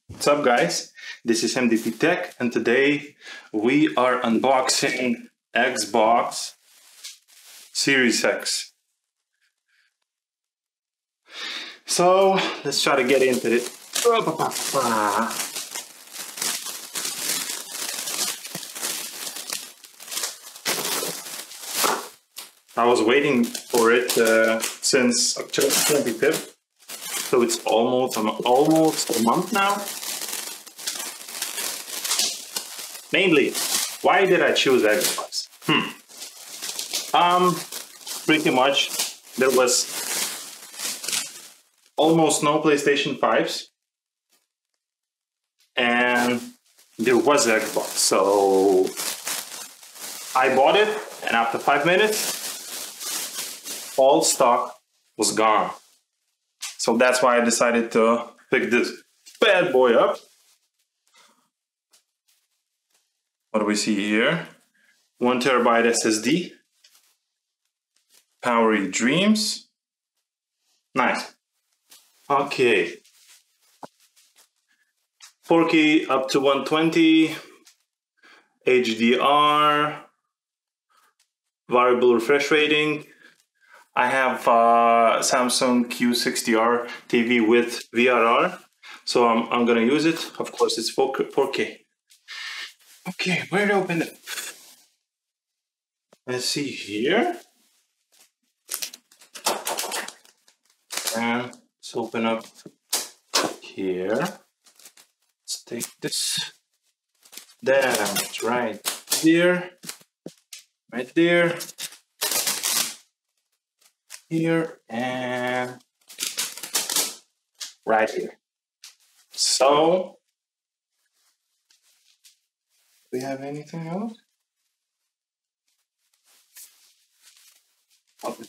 What's up, guys? This is MDP Tech, and today we are unboxing Xbox Series X. So let's try to get into it. I was waiting for it since October 25th, so it's almost a month now. Mainly, why did I choose Xbox? Pretty much there was almost no PlayStation 5s, and there was Xbox. So I bought it, and after 5 minutes, all stock was gone. So that's why I decided to pick this bad boy up. What do we see here? 1 terabyte SSD. Power your dreams. Nice. Okay. 4K up to 120. HDR. Variable refresh rating. I have Samsung Q60R TV with VRR. So I'm gonna use it. Of course, it's 4K. Okay, where to open it? Let's see here. And let's open up here. Let's take this. That's right there. Right there. Here and right here. So, do we have anything else? Open.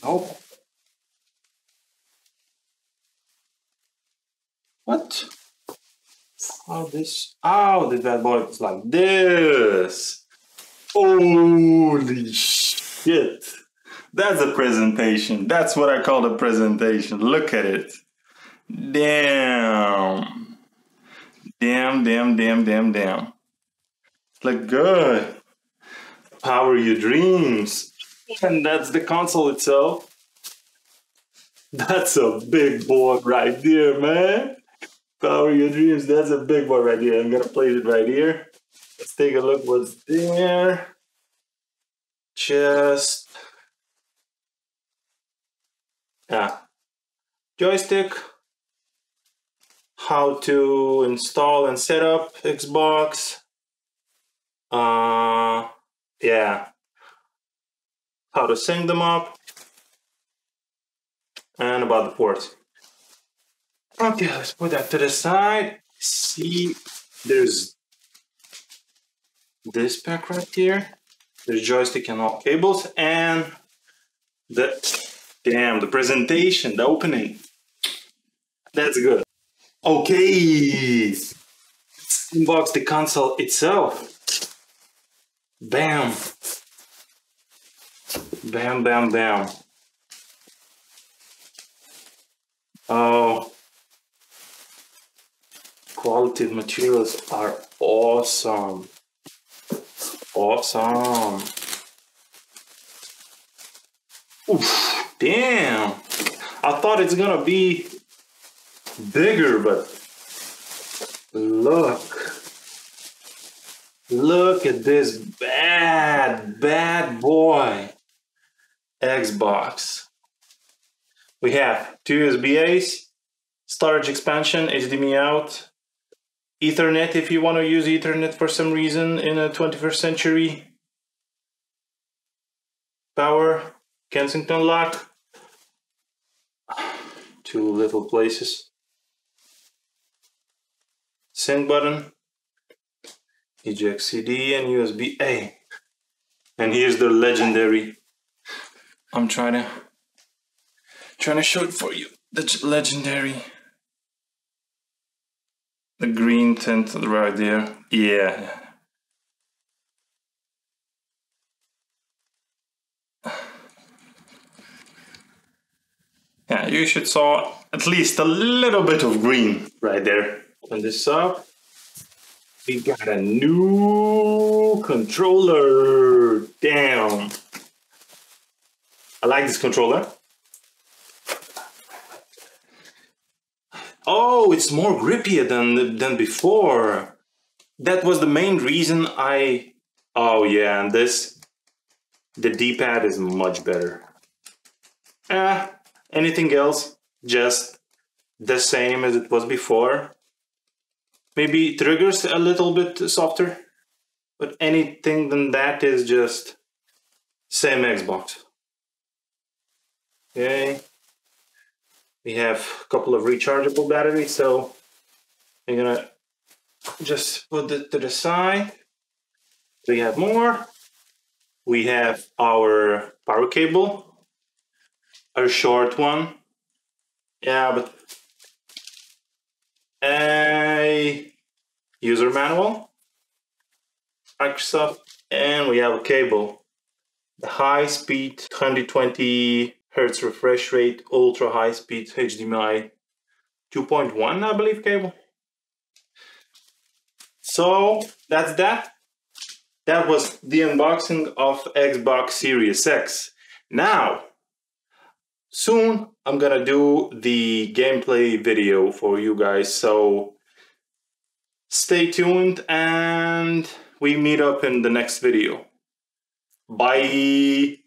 What? Oh, this bad boy is like this. Holy shit. That's a presentation. That's what I call a presentation. Look at it. Damn. Damn. Look good. Power your dreams. And that's the console itself. That's a big boy right there, man. Power your dreams. That's a big boy right here. I'm gonna place it right here. Let's take a look what's there. Just joystick. How to install and set up Xbox. How to sync them up. And about the ports. Okay, let's put that to the side. See, there's this pack right here. There's joystick and all cables, and the presentation, the opening. That's good. Okay, let's unbox the console itself. Bam. Oh, quality materials are awesome. Oof, damn. I thought it's gonna be bigger, but look at this bad boy Xbox. We have 2 USB-A's, storage expansion, HDMI out, Ethernet if you want to use Ethernet for some reason in a 21st century. Power, Kensington lock, 2 little places. Sync button, eject CD and USB-A. And here's the legendary. I'm trying to show it for you. The legendary. The green tint right there. Yeah. Yeah, you should saw at least a little bit of green right there. Open this up. We got a new controller. Damn. I like this controller. Oh, it's more grippier than before. That was the main reason I... Oh yeah, and this... The D-pad is much better. Anything else? Just the same as it was before. Maybe triggers a little bit softer. But anything than that is just same Xbox. Okay. We have a couple of rechargeable batteries, so I'm gonna just put it to the side. We have more. We have our power cable, a short one. Yeah, but a user manual, Microsoft, and we have a cable. The high speed 120 hertz refresh rate, ultra high speed HDMI 2.1, I believe, cable. So that's that. That was the unboxing of Xbox Series X. Now, soon I'm gonna do the gameplay video for you guys, so stay tuned and we meet up in the next video. Bye!